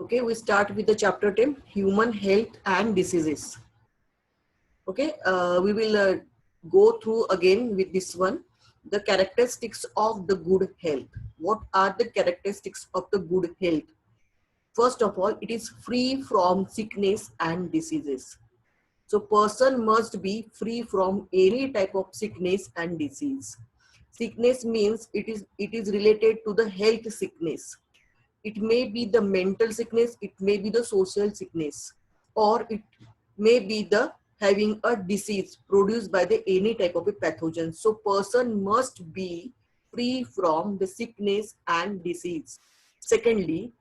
Okay, we start with the chapter 10, Human Health and Diseases. Okay, we will go through again with this one, the characteristics of the good health. What are the characteristics of the good health? First of all, it is free from sickness and diseases. So person must be free from any type of sickness and disease. Sickness means it is related to the health sickness. It may be the mental sickness, it may be the social sickness, or it may be the having a disease produced by the any type of a pathogen. So person must be free from the sickness and disease. Secondly,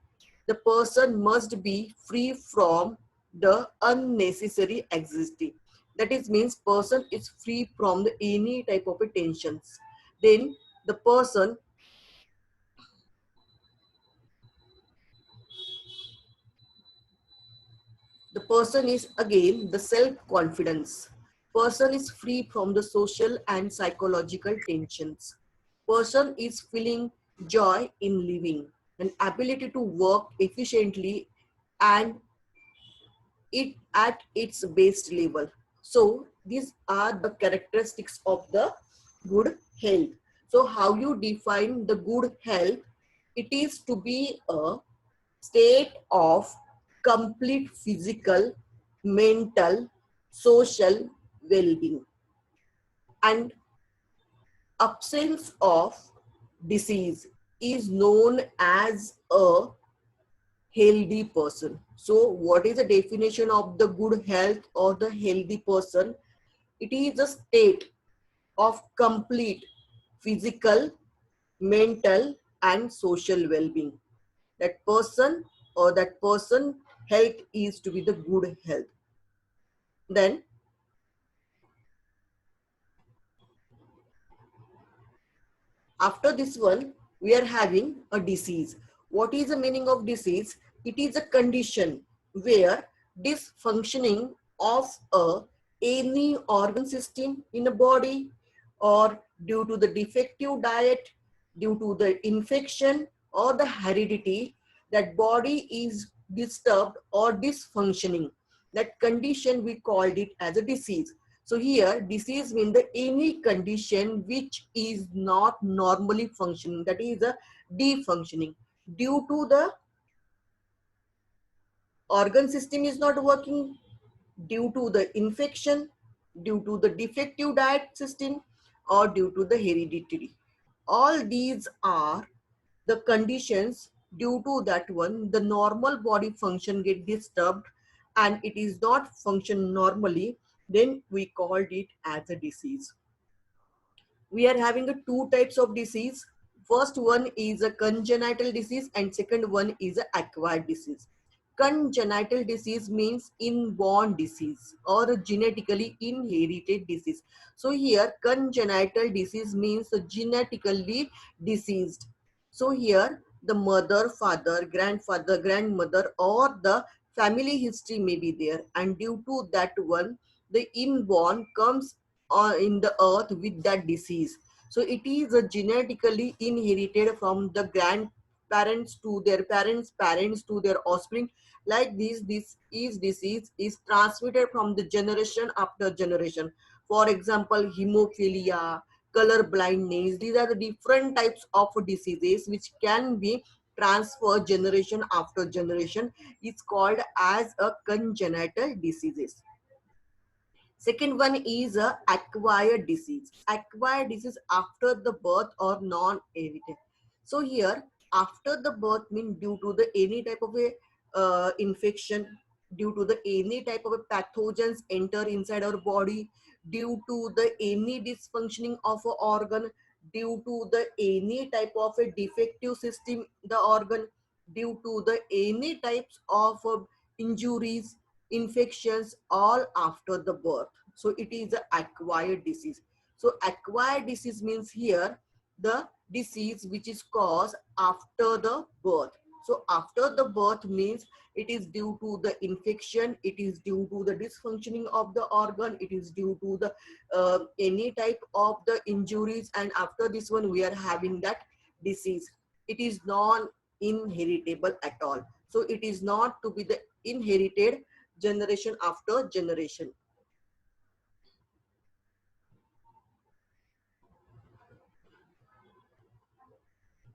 the person must be free from the unnecessary anxiety. That is means person is free from the any type of a tensions. Then the person is again the self-confidence. Person is free from the social and psychological tensions. Person is feeling joy in living, an ability to work efficiently and it at its best level. So these are the characteristics of the good health. So how you define the good health? It is to be a state of complete physical, mental, social well-being and absence of disease is known as a healthy person. So what is the definition of the good health or the healthy person? It is a state of complete physical, mental and social well-being. That person health is to be the good health. Then after this one, we are having a disease. What is the meaning of disease? It is a condition where dysfunctioning of any organ system in a body or due to the defective diet, due to the infection or the heredity, that body is disturbed or dysfunctioning. That condition we called it as a disease. So here disease means the any condition which is not normally functioning, that is a defunctioning due to the organ system is not working, due to the infection, due to the defective diet system or due to the heredity. All these are the conditions due to that one the normal body function get disturbed and it is not function normally, then we called it as a disease. We are having a two types of disease. First one is a congenital disease and second one is a acquired disease. Congenital disease means inborn disease or genetically inherited disease. So here congenital disease means genetically diseased. So here the mother, father, grandfather, grandmother or the family history may be there, and due to that one the inborn comes in the earth with that disease. So it is genetically inherited from the grandparents to their parents, parents to their offspring. Like this disease is transmitted from the generation after generation. For example, hemophilia, color blindness, these are the different types of diseases which can be transferred generation after generation. It's called as a congenital diseases. Second one is a acquired disease. Acquired disease after the birth or non-hereditary. So here, after the birth means due to the any type of a infection, due to the any type of a pathogens enter inside our body, due to the any dysfunctioning of an organ, due to the any type of a defective system, the organ, due to the any types of injuries, infections, all after the birth. So it is an acquired disease. So acquired disease means here the disease which is caused after the birth. So after the birth means it is due to the infection, it is due to the dysfunctioning of the organ, it is due to the any type of the injuries, and after this one we are having that disease. It is non-inheritable at all. So it is not to be the inherited generation after generation.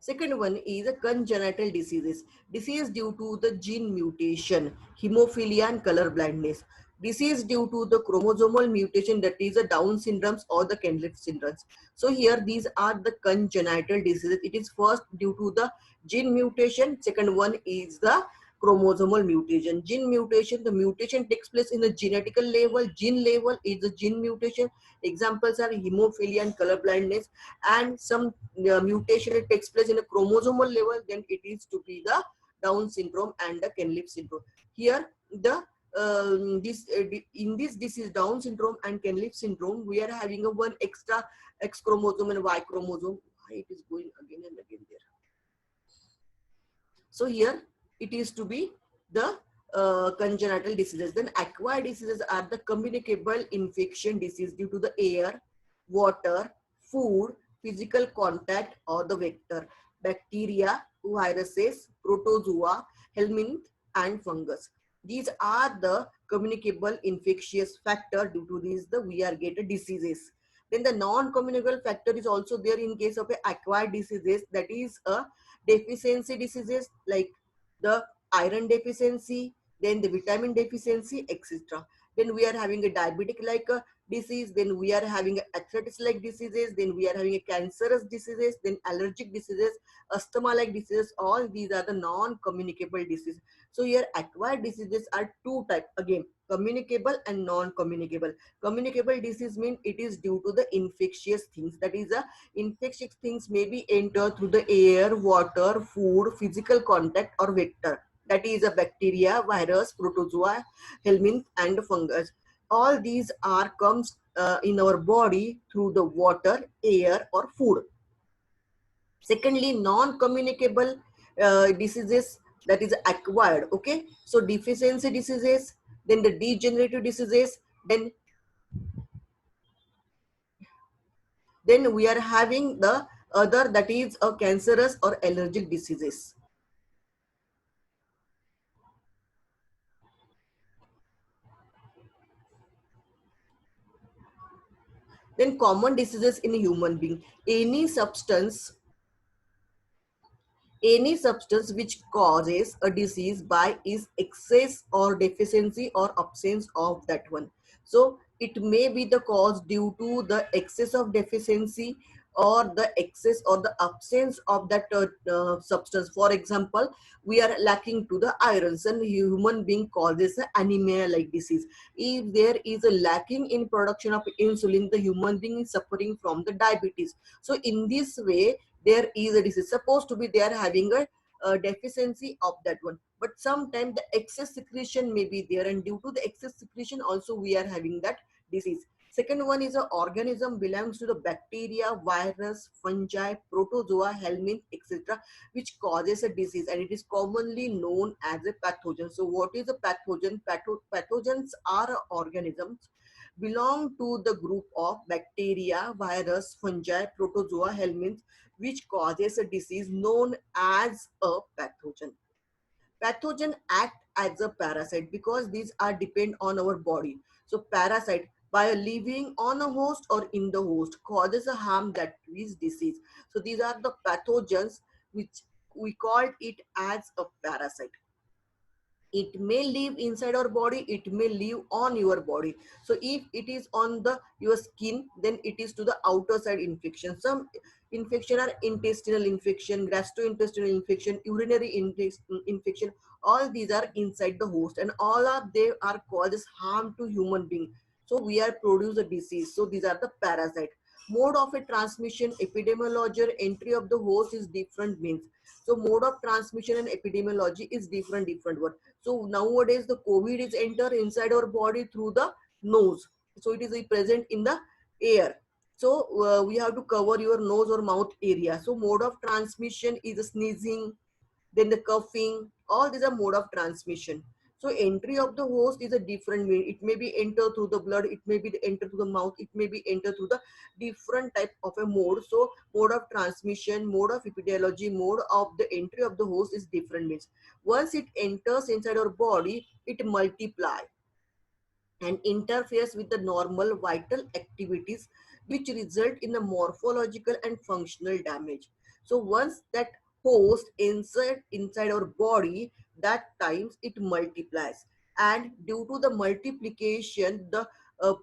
Second one is a congenital diseases. Disease due to the gene mutation, hemophilia and color blindness. Disease due to the chromosomal mutation, that is a Down syndromes or the Kendrick syndromes. So here these are the congenital diseases. It is first due to the gene mutation. Second one is the chromosomal mutation. Gene mutation, the mutation takes place in the genetical level. Gene level is the gene mutation. Examples are hemophilia and color blindness. And some mutation it takes place in a chromosomal level, then it is to be the Down syndrome and the Kenlip syndrome. Here the in this disease Down syndrome and Kenlip syndrome, we are having a one extra X chromosome and Y chromosome. Why it is going again and again there? So here it is to be the congenital diseases. Then acquired diseases are the communicable infection disease due to the air, water, food, physical contact or the vector, bacteria, viruses, protozoa, helminth and fungus. These are the communicable infectious factor. Due to these we are getting diseases. Then the non-communicable factor is also there in case of acquired diseases, that is a deficiency diseases like the iron deficiency, then the vitamin deficiency, etc. Then we are having a diabetic like a disease, then we are having arthritis like diseases, then we are having a cancerous diseases, then allergic diseases, asthma like diseases. All these are the non-communicable diseases. So here acquired diseases are two types again, communicable and non-communicable. Communicable disease means it is due to the infectious things, that is a infectious things may be entered through the air, water, food, physical contact or vector. That is a bacteria, virus, protozoa, helminth and fungus. All these are comes in our body through the water, air or food. Secondly, non-communicable diseases, that is acquired. Okay, so deficiency diseases, then the degenerative diseases, then we are having the other, that is a cancerous or allergic diseases. Then common diseases in a human being, any substance which causes a disease by its excess or deficiency or absence of that one. So it may be the cause due to the excess of deficiency or the excess or the absence of that substance. For example, we are lacking to the irons and human being causes anemia like disease. If there is a lacking in production of insulin, the human being is suffering from the diabetes. So in this way there is a disease supposed to be they are having a deficiency of that one, but sometimes the excess secretion may be there, and due to the excess secretion also we are having that disease. Second one is a organism belongs to the bacteria, virus, fungi, protozoa, helminth, etc., which causes a disease, and it is commonly known as a pathogen. So what is a pathogen? Pathogens are organisms belong to the group of bacteria, virus, fungi, protozoa, helminth, which causes a disease known as a pathogen. Pathogen act as a parasite because these are depend on our body. So parasite by living on a host or in the host causes a harm, that is disease. So these are the pathogens which we call it as a parasite. It may live inside our body, it may live on your body. So if it is on the your skin, then it is to the outer side infection. Some infection are intestinal infection, gastrointestinal infection, urinary infection. All these are inside the host, and all of they are causes harm to human being. So we are produce a disease. So these are the parasite. Mode of a transmission, epidemiology, or entry of the host is different means. So mode of transmission and epidemiology is different word. So nowadays the COVID is enter inside our body through the nose. So it is present in the air. So we have to cover your nose or mouth area. So mode of transmission is sneezing, then the coughing. All these are mode of transmission. So entry of the host is a different way. It may be enter through the blood, it may be enter through the mouth, it may be enter through the different type of a mode. So mode of transmission, mode of epidemiology, mode of the entry of the host is different means. Once it enters inside our body, it multiply and interferes with the normal vital activities, which result in the morphological and functional damage. So once that host inside our body, that times it multiplies, and due to the multiplication, the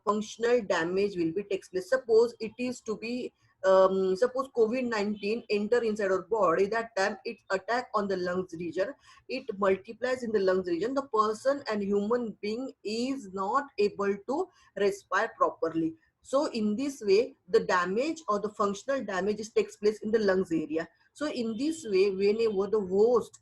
functional damage will be takes place. Suppose it is to be suppose COVID-19 enter inside our body, that time it attack on the lungs region, it multiplies in the lungs region, the person and human being is not able to respire properly. So in this way, the damage or the functional damage takes place in the lungs area. So in this way, whenever the host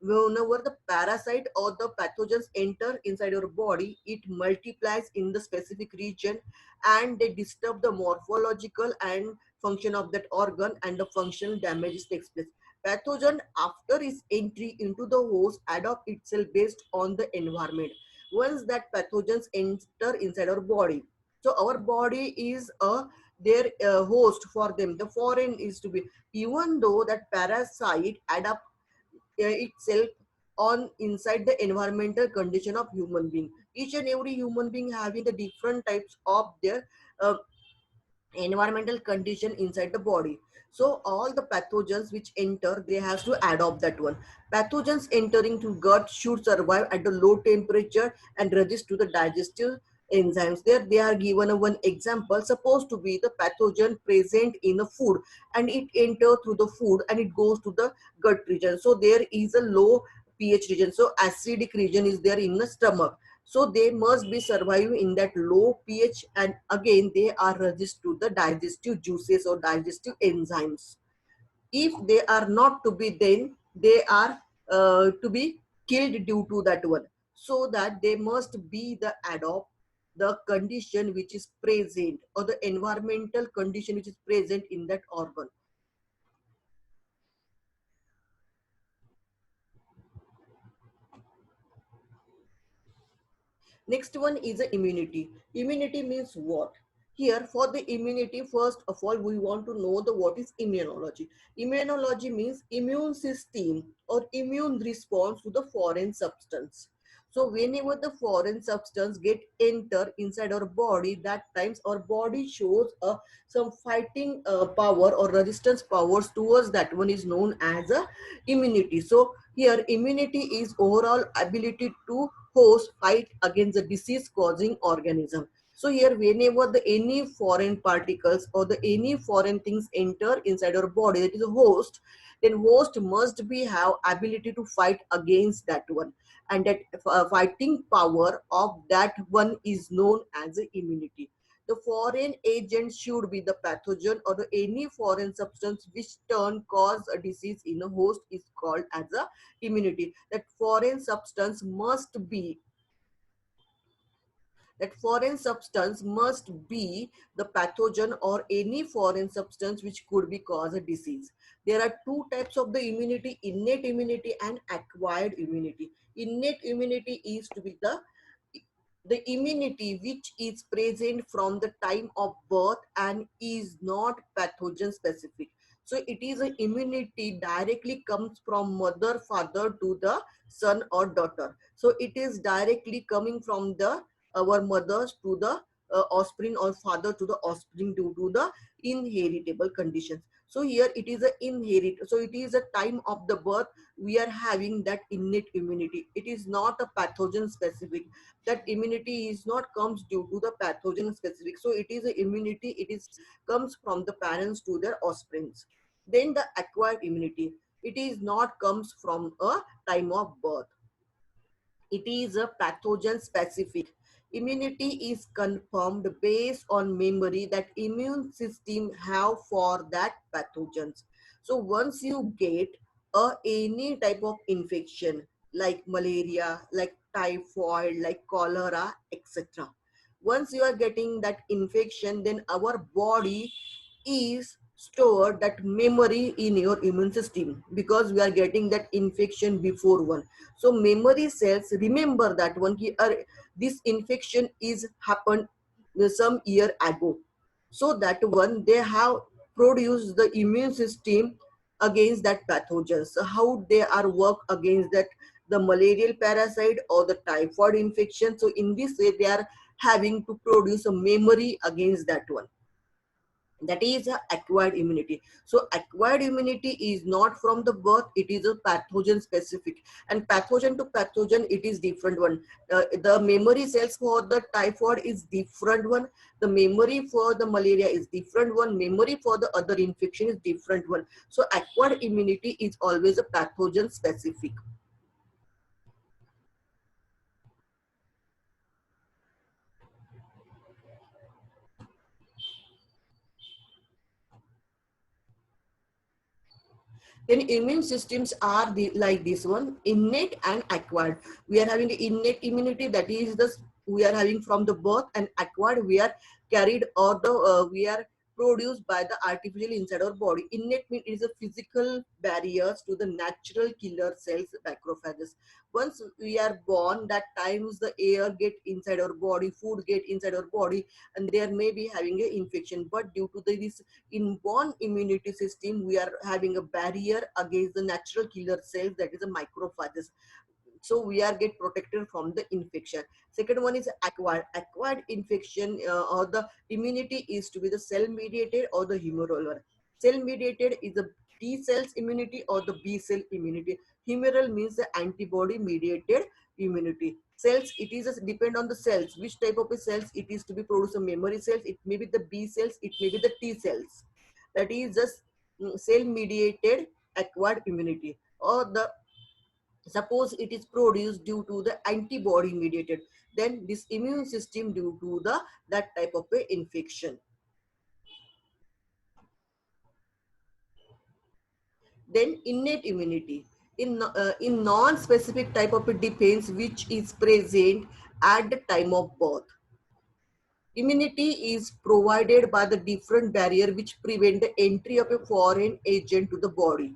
whenever the parasite or the pathogens enter inside your body, it multiplies in the specific region, and they disturb the morphological and function of that organ, and the functional damage takes place. Pathogen, after its entry into the host, adopt itself based on the environment. Once that pathogens enter inside our body, so our body is their host for them. The foreign is to be, even though that parasite adapt itself on inside the environmental condition of human being. Each and every human being having the different types of their uh, environmental condition inside the body. So all the pathogens which enter, they have to adopt that one. Pathogens entering to gut should survive at a low temperature and resist to the digestive enzymes. There they are given a one example, supposed to be the pathogen present in a food, and it enter through the food and it goes to the gut region. So there is a low pH region, so acidic region is there in the stomach. So they must be survive in that low pH, and again they are resist to the digestive juices or digestive enzymes. If they are not to be, then they are to be killed due to that one. So that they must be the adopt the condition which is present, or the environmental condition which is present in that organ. Next one is the immunity. Immunity means what? Here for the immunity, first of all, we want to know the what is immunology. Immunology means immune system or immune response to the foreign substance. So whenever the foreign substance get enter inside our body, that times our body shows some fighting power or resistance powers towards that one is known as a immunity. So here immunity is overall ability to host fight against the disease causing organism. So here whenever the any foreign particles or the any foreign things enter inside our body, that is a host, then host must be have ability to fight against that one, and that fighting power of that one is known as a immunity. The foreign agent should be the pathogen or the any foreign substance which turn cause a disease in a host is called as a immunity. That foreign substance must be the pathogen or any foreign substance which could be cause a disease. There are two types of the immunity: innate immunity and acquired immunity. Innate immunity is to be the immunity which is present from the time of birth and is not pathogen specific. So it is an immunity directly comes from mother father to the son or daughter. So it is directly coming from the our mothers to the offspring, or father to the offspring, due to the inheritable conditions. So here it is a inherit, so it is a time of the birth we are having that innate immunity. It is not a pathogen specific. That immunity is not comes due to the pathogen specific. So it is a immunity, it is comes from the parents to their offsprings. Then the acquired immunity, it is not comes from a time of birth. It is a pathogen specific. Immunity is confirmed based on memory that immune system have for that pathogens. So once you get any type of infection like malaria, like typhoid, like cholera, etc. Once you are getting that infection, then our body is store that memory in your immune system, because we are getting that infection before one. So memory cells remember that one ki, this infection is happened some year ago. So that one they have produced the immune system against that pathogens. So how they are work against that, the malarial parasite or the typhoid infection. So in this way they are having to produce a memory against that one. That is a acquired immunity. So acquired immunity is not from the birth, it is a pathogen specific, and pathogen to pathogen it is different one. The memory cells for the typhoid is different one, the memory for the malaria is different one, memory for the other infection is different one. So acquired immunity is always a pathogen specific. Then immune systems are like this one, innate and acquired. We are having innate immunity, that is the we are having from the birth, and acquired we are carried, or the we are produced by the artificial inside our body. Innate means it is a physical barriers to the natural killer cells, macrophages. Once we are born, that times the air get inside our body, food get inside our body, and there may be having a infection. But due to this inborn immunity system, we are having a barrier against the natural killer cells, that is a macrophages. So we are get protected from the infection. Second one is acquired infection, or the immunity is to be the cell mediated or the humoral. Cell mediated is the T cells immunity or the B cell immunity. Humoral means the antibody mediated immunity. Cells, it is a, depend on the cells, which type of cells it is to be produced. A memory cells, it may be the B cells, it may be the T cells. That is just cell mediated acquired immunity. Or the suppose it is produced due to the antibody mediated, then this immune system due to the that type of a infection. Then innate immunity, in non-specific type of a defense which is present at the time of birth. Immunity is provided by the different barrier which prevent the entry of a foreign agent to the body.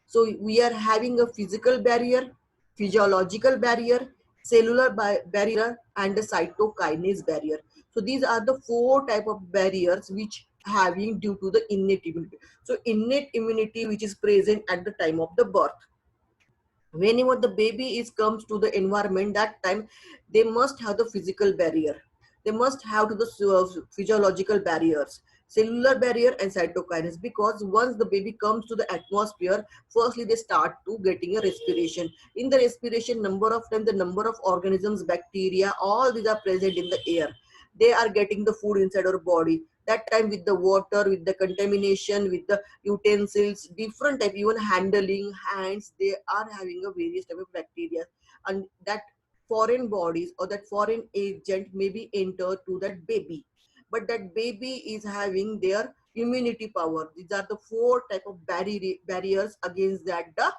So we are having a physical barrier, physiological barrier, cellular barrier, and a cytokinase barrier. So these are the four type of barriers which having due to the innate immunity. So innate immunity which is present at the time of the birth. Whenever the baby is comes to the environment, that time they must have the physical barrier, they must have to the physiological barriers, cellular barrier and cytokinase, because once the baby comes to the atmosphere, firstly they start to getting a respiration. In the respiration, number of times the number of organisms, bacteria, all these are present in the air. They are getting the food inside our body. That time with the water, with the contamination, with the utensils, different type, even handling hands, they are having a various type of bacteria, and that foreign bodies or that foreign agent may be entered to that baby, but that baby is having their immunity power. These are the four type of barriers against that the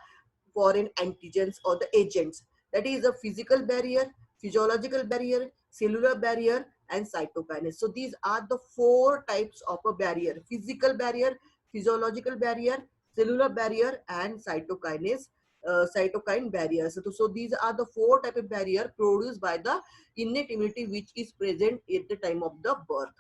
foreign antigens or the agents. That is a physical barrier, physiological barrier, cellular barrier, and cytokinase. So these are the four types of a barrier: physical barrier, physiological barrier, cellular barrier, and cytokinase, cytokine barriers. So these are the four type of barrier produced by the innate immunity which is present at the time of the birth.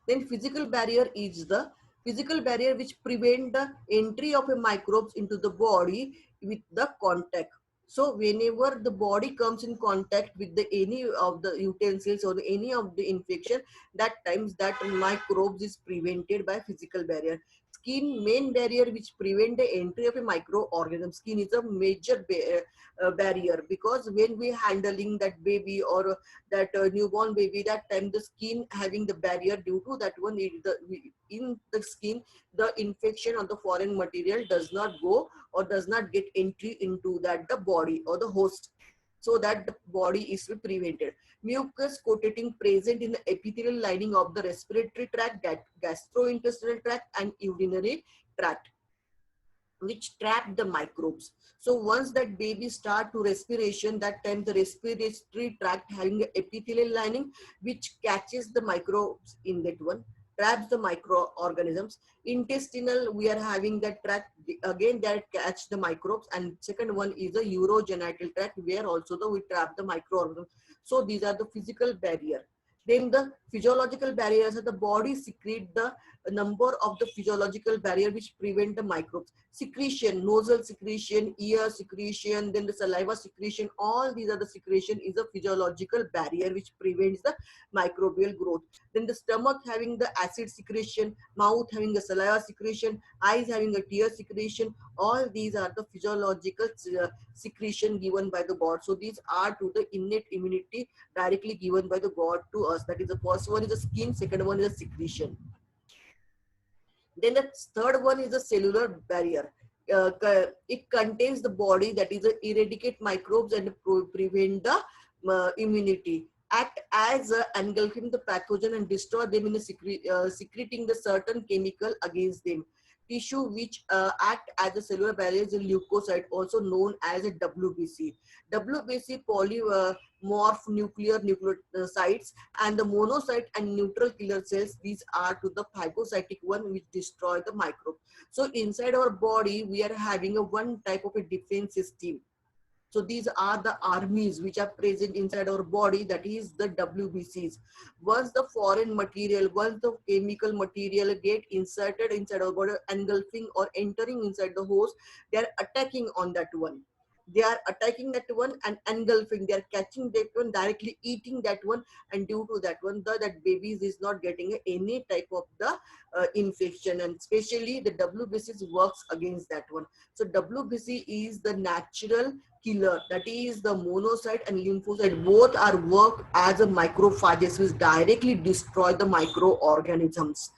Then physical barrier is the physical barrier which prevent the entry of a microbes into the body with the contact. So whenever the body comes in contact with the any of the utensils or the, any of the infection, that times that microbes is prevented by physical barrier. Skin main barrier which prevent the entry of a microorganism. Skin is a major barrier, because when we handling that baby or that newborn baby, that time the skin having the barrier, due to that one in the skin the infection of the foreign material does not go or does not get entry into that the body or the host, so that the body is prevented. Mucus coating present in the epithelial lining of the respiratory tract, gastrointestinal tract, and urinary tract, which trap the microbes. So once that baby start to respiration, that time the respiratory tract having a epithelial lining which catches the microbes in that one. traps the microorganisms. Intestinal, we are having that tract, again that catch the microbes, and second one is the urogenital tract, where also we trap the microorganisms. So these are the physical barrier. Then the physiological barriers are the body secrete the number of the physiological barrier which prevent the microbes. Secretion, nasal secretion, ear secretion, then the saliva secretion, all these are the secretion is a physiological barrier which prevents the microbial growth. Then the stomach having the acid secretion, mouth having the saliva secretion, eyes having a tear secretion, all these are the physiological secretion given by the God. So these are to the innate immunity directly given by the God to us. That is the first one is the skin, second one is the secretion. Then the third one is the cellular barrier. It contains the body that is eradicate microbes and prevent the immunity. Act as engulfing the pathogen and destroy them in secreting the certain chemical against them. Tissue which act as a cellular barrier is a leukocyte, also known as a WBC. WBC polymorph nucleocytes, and the monocyte and neutral killer cells, these are to the phagocytic one which destroy the microbe. So inside our body we are having a one type of a defense system. So these are the armies which are present inside our body, that is the WBCs. Once the foreign material, once the chemical material get inserted inside our body, engulfing or entering inside the host, they are attacking on that one. They are attacking that one and engulfing. They are catching that one, directly eating that one, and due to that one, that babies is not getting any type of the infection, and especially the WBCs works against that one. So WBC is the natural killer, that is the monocyte and lymphocyte both are work as a macrophages which directly destroy the microorganisms.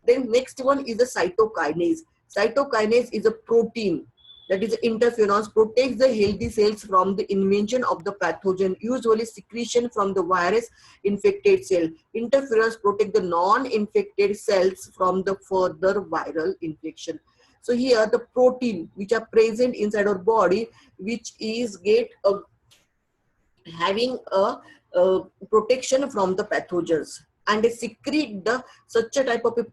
Then next one is the cytokinase. Cytokinase is a protein, that is interferons, protects the healthy cells from the invasion of the pathogen, usually secretion from the virus infected cell. Interferons protect the non-infected cells from the further viral infection. So here the protein which are present inside our body, which is having a protection from the pathogens, and they secrete the such a type of a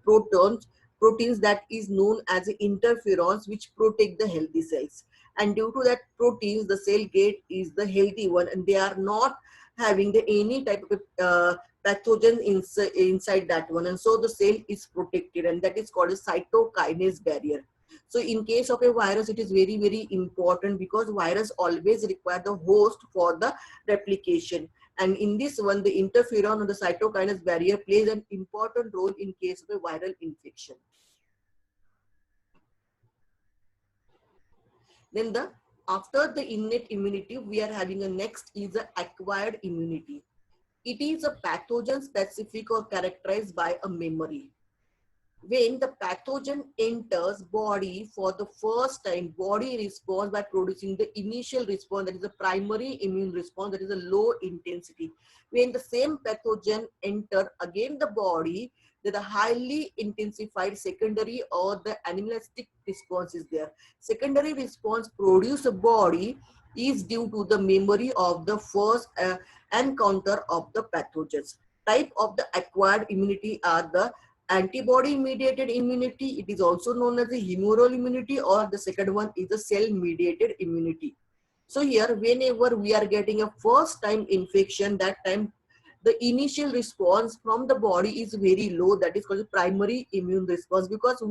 proteins that is known as interferons which protect the healthy cells. And due to that proteins, the cell gate is the healthy one, and they are not having the any type of pathogen inside that one, and so the cell is protected, and that is called a cytokinase barrier. So in case of a virus, it is very, very important because virus always require the host for the replication. And in this one, the interferon or the cytokinase barrier plays an important role in case of a viral infection. Then after the innate immunity, we are having a next is the acquired immunity. It is a pathogen specific or characterized by a memory. When the pathogen enters body for the first time, body responds by producing the initial response, that is the primary immune response, that is a low intensity. When the same pathogen enter again the body, the highly intensified secondary or the animalistic response is there. Secondary response produce a body is due to the memory of the first encounter of the pathogens. Type of the acquired immunity are the antibody mediated immunity. It is also known as the humoral immunity, or the second one is the cell mediated immunity. So here, whenever we are getting a first time infection, that time the initial response from the body is very low, that is called primary immune response, because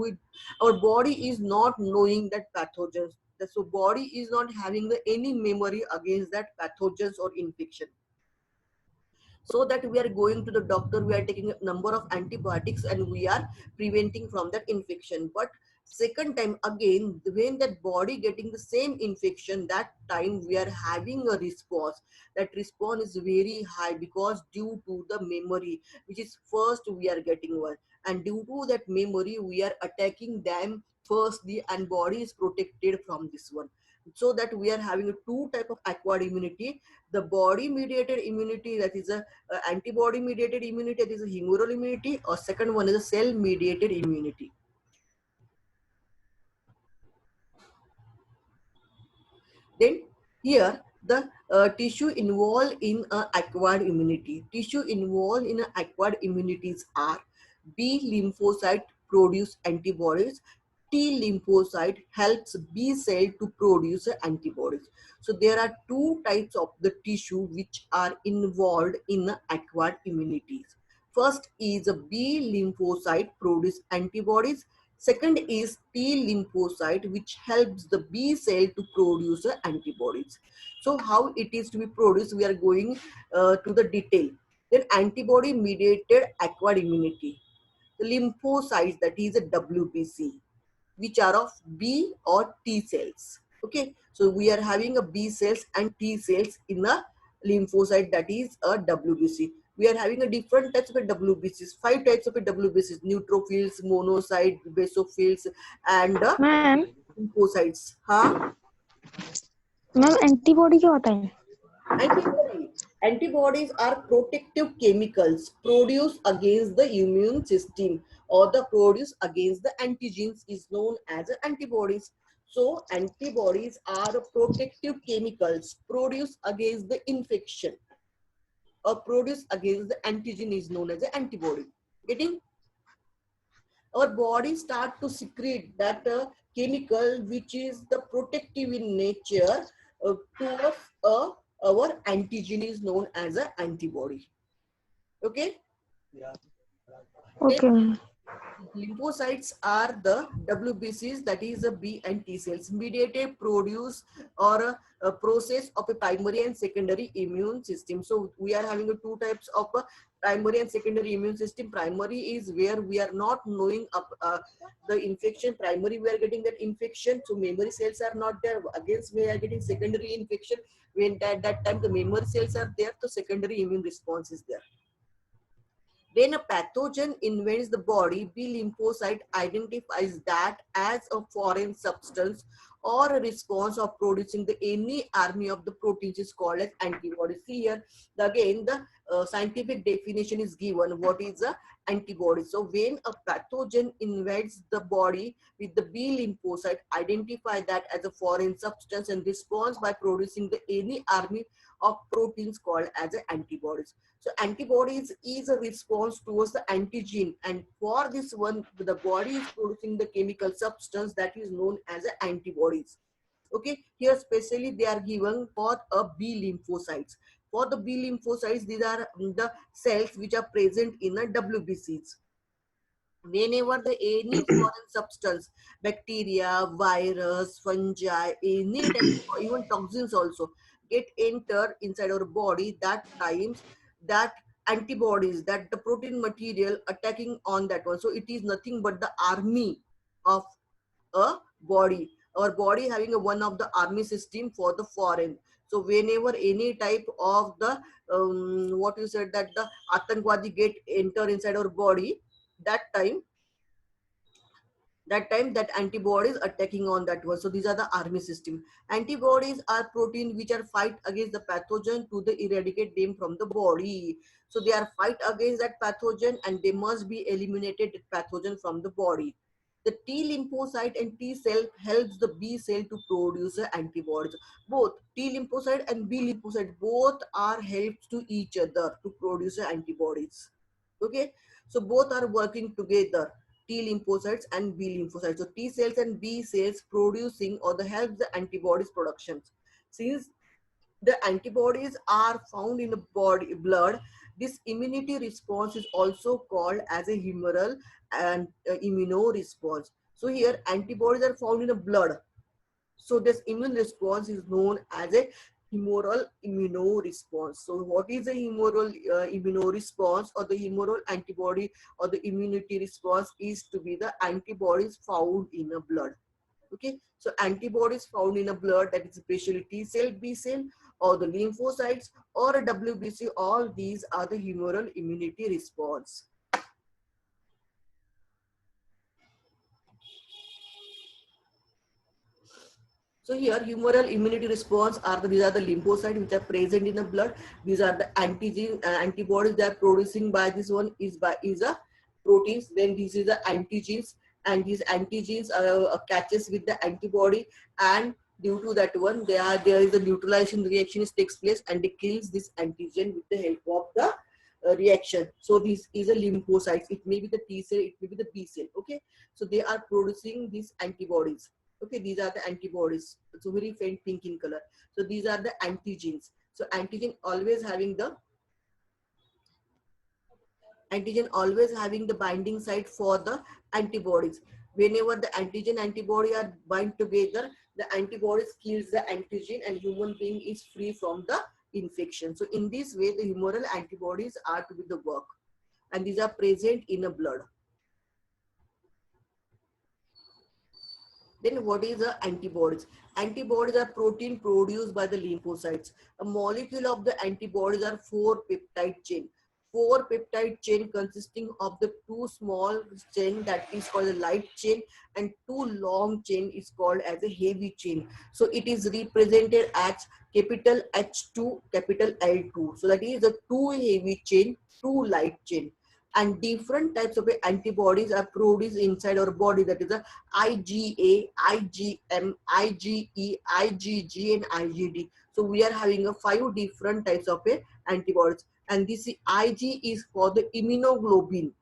our body is not knowing that pathogens, so body is not having any memory against that pathogens or infection. So that we are going to the doctor, we are taking a number of antibiotics and we are preventing from that infection. But second time again, when that body getting the same infection, that time we are having a response. That response is very high because due to the memory, which is first we are getting one, and due to that memory we are attacking them firstly, and body is protected from this one. So that we are having a two type of acquired immunity: the body mediated immunity, that is a antibody mediated immunity, that is a humoral immunity, or second one is a cell mediated immunity. Then here the tissue involved in acquired immunity. Tissue involved in acquired immunities are B lymphocyte produce antibodies. T lymphocyte helps B cell to produce antibodies. So there are two types of the tissue which are involved in acquired immunities. First is a B lymphocyte produce antibodies. Second is T lymphocyte which helps the B cell to produce antibodies. So how it is to be produced, we are going to the detail. Then antibody mediated acquired immunity. The lymphocytes, that is a WBC, which are of B or T cells. Okay, so we are having a B cells and T cells in a lymphocyte, that is a WBC. We are having a different types of a WBCs, 5 types of a WBCs: neutrophils, monocyte, basophils, and ma'am lymphocytes. हाँ, ma'am antibody क्या होता है? antibody. Antibodies are protective chemicals produced against the immune system, or the produce against the antigens is known as antibodies. So antibodies are protective chemicals produced against the infection or produced against the antigen is known as an antibody. Getting? Our body start to secrete that chemical which is the protective in nature towards our antigen is known as an antibody. Okay. Okay ma'am. Lymphocytes are the WBCs, that is the B and T cells, mediated produce or a process of a primary and secondary immune system. So we are having two types of primary and secondary immune system. Primary is where we are not knowing the infection. Primary, we are getting that infection, so memory cells are not there. Against, we are getting secondary infection. When that time the memory cells are there, the secondary immune response is there. When a pathogen invades the body, B lymphocyte identifies that as a foreign substance or a response of producing the any army of the proteins is called as antibodies. See here, again the scientific definition is given. What is a antibody? So when a pathogen invades the body with the B lymphocyte, identify that as a foreign substance and responds by producing the any army of proteins called as antibodies. So antibodies is a response towards the antigen, and for this one, the body is producing the chemical substance that is known as antibodies. Okay, here especially they are given for a B lymphocytes. For the B lymphocytes, these are the cells which are present in the WBCs. Whenever the any foreign substance, bacteria, virus, fungi, any type, even toxins also get entered inside our body, that times that antibodies, that the protein material attacking on that one. So it is nothing but the army of a body. Our body having a one of the army system for the foreign. So whenever any type of the what you said, that the Atangwadi get enter inside our body, that time that antibodies attacking on that one. So these are the army system. Antibodies are protein which are fight against the pathogen to the eradicate them from the body. So they are fight against that pathogen and they must be eliminated pathogen from the body. The T lymphocyte and T cell helps the B cell to produce antibodies. Both T lymphocyte and B lymphocyte both are helps to each other to produce antibodies. Okay, so both are working together. T lymphocytes and B lymphocytes. So T cells and B cells producing or the help the antibodies productions. Since the antibodies are found in the body blood, this immunity response is also called as a humoral and immunoresponse. So here antibodies are found in the blood. So this immune response is known as a humoral immunoresponse. So what is a humoral immunoresponse or the humoral antibody or the immunity response is to be the antibodies found in a blood. Okay, so antibodies found in a blood, that is especially T cell, B cell, or the lymphocytes or a WBC, all these are the humoral immunity response. So here humoral immunity response are these are the lymphocytes which are present in the blood. These are the antigen antibodies that are producing by this one is a proteins. Then this is the antigens, and these antigens catches with the antibody, and due to that one there is a neutralization reaction takes place and it kills this antigen with the help of the reaction. So this is a lymphocytes. It may be the T cell, it may be the B cell. Okay, so they are producing these antibodies. Okay, these are the antibodies. So very faint pink in color. So these are the antigens. So antigen always having the binding site for the antibodies. Whenever the antigen antibody are bind together, the antibodies kills the antigen and human being is free from the infection. So in this way, the humoral antibodies are to be the work, and these are present in the blood. Then what is the antibodies? Antibodies are protein produced by the lymphocytes. A molecule of the antibodies are 4 peptide chain. 4 peptide chain consisting of the 2 small chain that is called a light chain, and 2 long chain is called as a heavy chain. So it is represented as capital H2, capital L2. So that is the 2 heavy chain, 2 light chain. And different types of antibodies are produced inside our body. That is the IgA, IgM, IgE, IgG, and IgD. So we are having a 5 different types of antibodies. And this Ig is for the immunoglobulin.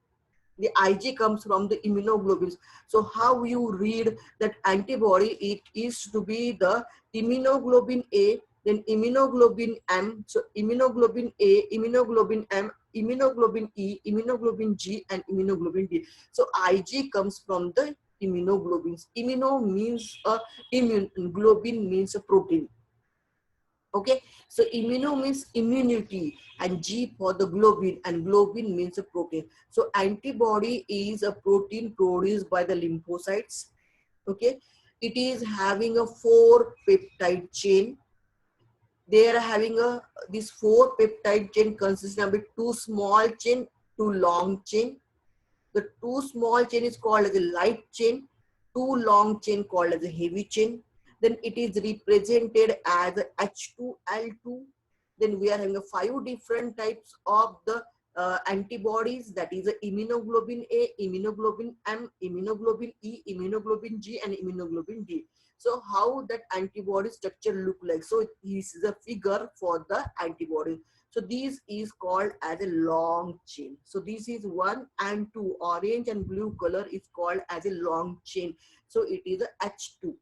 The Ig comes from the immunoglobulins. So how you read that antibody? It is to be the immunoglobulin A, then immunoglobulin M. So immunoglobulin A, immunoglobulin M, immunoglobulin E, immunoglobulin G, and immunoglobulin D. So Ig comes from the immunoglobulins. Immuno means immune, globin means a protein. Okay, so immuno means immunity, and G for the globin, and globin means a protein. So antibody is a protein produced by the lymphocytes. Okay, it is having a 4 peptide chain. They are having a this 4 peptide chain consisting of 2 small chain, 2 long chain. The 2 small chain is called as a light chain, 2 long chain called as a heavy chain. Then it is represented as H2L2. Then we are having 5 different types of the antibodies. That is immunoglobulin A, immunoglobulin M, immunoglobulin E, immunoglobulin G, and immunoglobulin D. So how that antibody structure look like? So this is a figure for the antibody. So this is called as a long chain. So this is 1 and 2. Orange and blue color is called as a long chain. So it is a H2.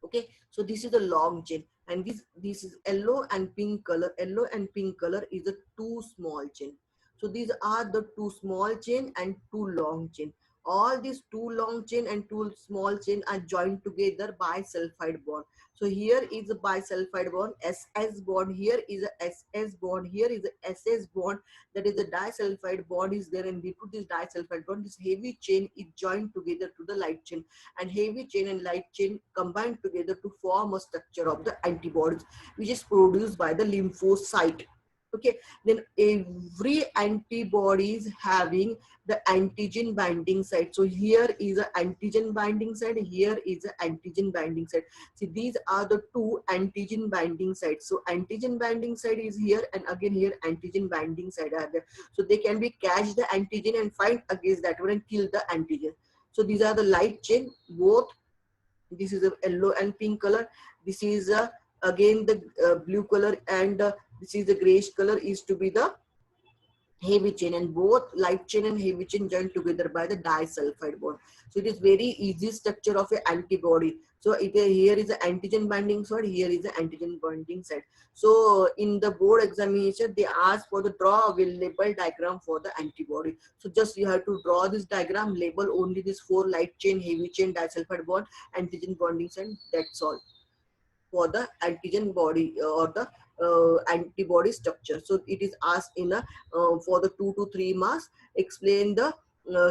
Okay, so this is a long chain, and this is yellow and pink color. Yellow and pink color is a 2 small chain. So these are the 2 small chain and 2 long chain. All these 2 long chain and 2 small chain are joined together by sulfide bond. So here is a bisulfide bond, SS bond. Here is a SS bond. Here is a SS bond. That is a disulfide bond is there, and due to this disulfide bond, this heavy chain is joined together to the light chain, and heavy chain and light chain combine together to form a structure of the antibodies, which is produced by the lymphocyte. Okay, then every antibody is having the antigen binding site. So here is an antigen binding site, here is an antigen binding site. See, these are the 2 antigen binding sites. So antigen binding site is here, and again here antigen binding site are there. So they can be catch the antigen and fight against that one and kill the antigen. So these are the light chain, both. This is a yellow and pink color. This is again the blue color, and this is the grayish color is to be the heavy chain, and both light chain and heavy chain joined together by the disulfide bond. So it is very easy structure of an antibody. So here is the antigen binding site, here is the antigen binding site. So in the board examination, they ask for the draw a label diagram for the antibody. So just you have to draw this diagram, label only this 4 light chain, heavy chain, disulfide bond, antigen binding site. That's all for the antigen body or the antibody structure. So it is asked in a for the 2 to 3 marks, explain the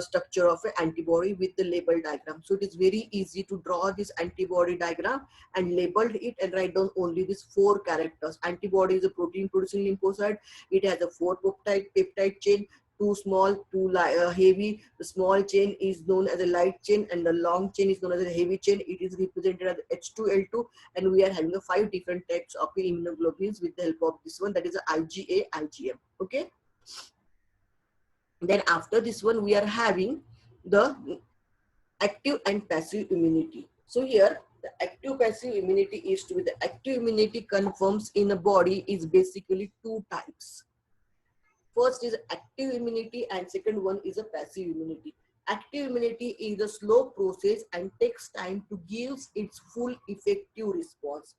structure of an antibody with the label diagram. So it is very easy to draw this antibody diagram and label it and write down only these 4 characters. Antibody is a protein producing lymphocyte. It has a 4 peptide chain, 2 small, 2 heavy. The small chain is known as a light chain, and the long chain is known as a heavy chain. It is represented as H2L2, and we are having 5 different types of immunoglobulins with the help of this one, that is a IgA, IgM. Okay. Then after this one, we are having the active and passive immunity. So here, the active passive immunity is to be the active immunity confirms in a body is basically 2 types. First is active immunity and second one is a passive immunity. Active immunity is a slow process and takes time to give its full effective response.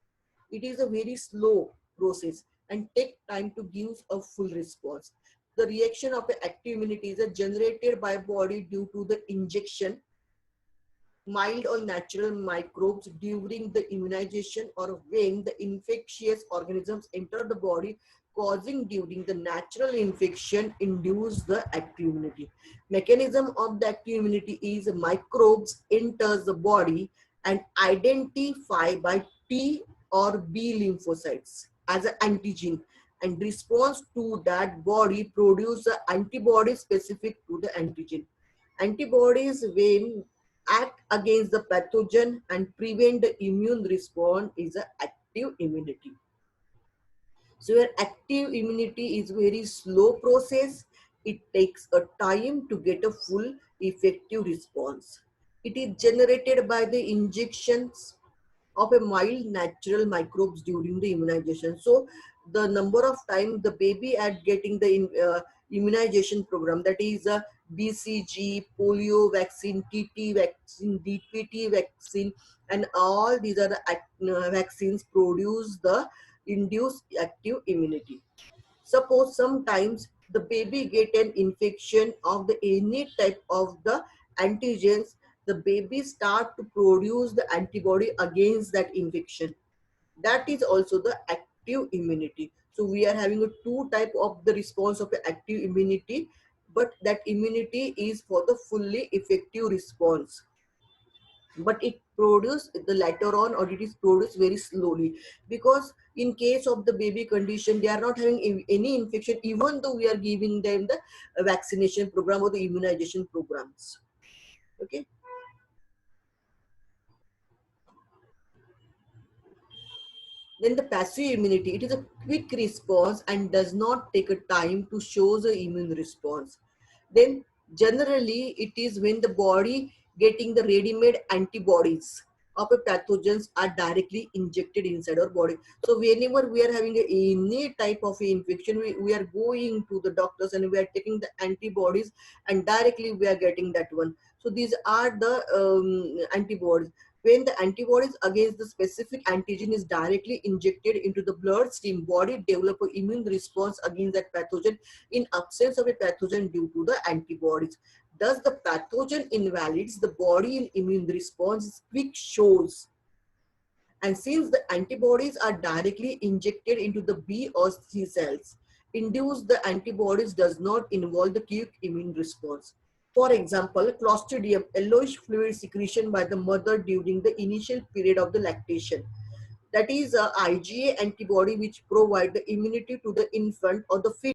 It is a very slow process and take time to give a full response. The reaction of active immunity is generated by body due to the injection mild or natural microbes during the immunization or when the infectious organisms enter the body, causing during the natural infection induce the active immunity. Mechanism of the active immunity is microbes enters the body and identify by T or B lymphocytes as an antigen and response to that body produce the antibody specific to the antigen. Antibodies when act against the pathogen and prevent the immune response is a active immunity. So your active immunity is very slow process. It takes a time to get a full effective response. It is generated by the injections of a mild natural microbes during the immunization. So the number of times the baby at getting the immunization program, that is a BCG, polio vaccine, TT vaccine, DPT vaccine, and all these are the vaccines produce the induced active immunity. Suppose sometimes the baby get an infection of the any type of the antigens, the baby start to produce the antibody against that infection. That is also the active immunity. So we are having a two type of the response of the active immunity, but that immunity is for the fully effective response, but it produce the later on or it is produced very slowly, because in case of the baby condition they are not having any infection even though we are giving them the vaccination program or the immunization programs. Okay. Then the passive immunity, it is a quick response and does not take a time to show the immune response. Then generally it is when the body getting the ready-made antibodies of a pathogens are directly injected inside our body. So whenever we are having any type of infection, we are going to the doctors and we are taking the antibodies and directly we are getting that one. So these are the antibodies. When the antibodies against the specific antigen is directly injected into the bloodstream, body develop an immune response against that pathogen in absence of a pathogen due to the antibodies. Thus, the pathogen invalidates the body in immune response quick shows. And since the antibodies are directly injected into the B or C cells, induce the antibodies does not involve the quick immune response. For example, Clostridium, yellowish fluid secretion by the mother during the initial period of the lactation. That is a IgA antibody which provide the immunity to the infant or the fetus